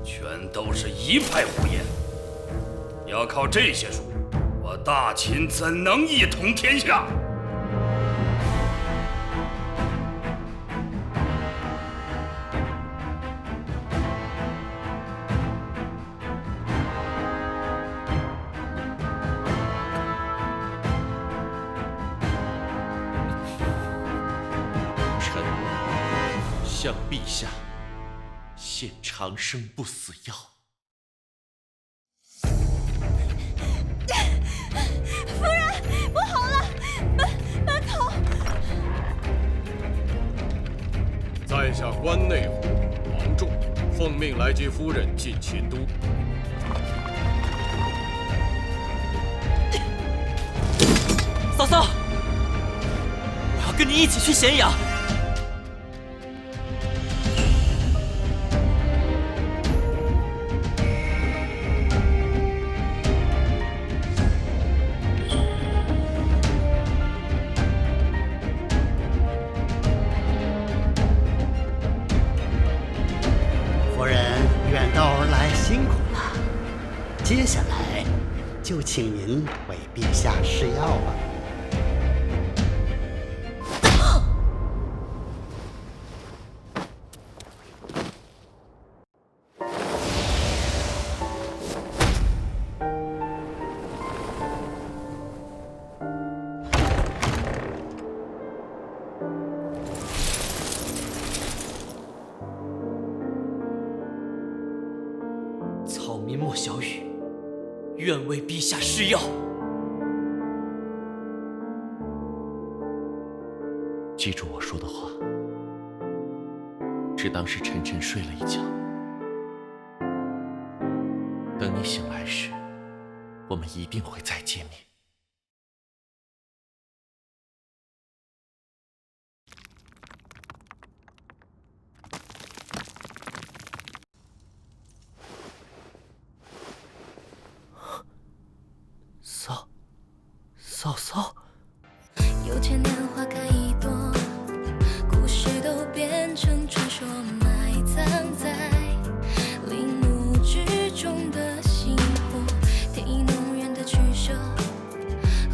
全都是一派胡言。要靠这些术，我大秦怎能一统天下？臣向陛下献长生不死药。夫人，不好了，门口！在下关内侯王仲，奉命来接夫人进秦都。嫂嫂，我要跟你一起去咸阳。夫人远道而来，辛苦了。接下来就请您为陛下试药吧。草民莫小雨，愿为陛下试药。记住我说的话，只当是沉沉睡了一觉。等你醒来时，我们一定会再见面。嫂嫂，有钱年华开一朵，故事都变成传说，埋藏在陵墓之中的星火，天意弄人的取舍，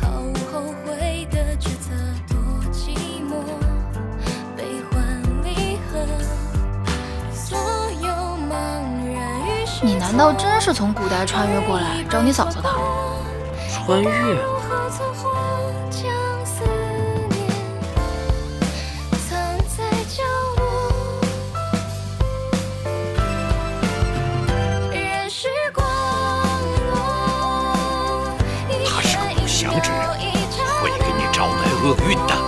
毫无后悔的抉择，多寂寞，悲欢离合，所有茫然于世。你难道真是从古代穿越过来找你嫂嫂的？穿越？他是个不祥之人，会给你招来厄运的。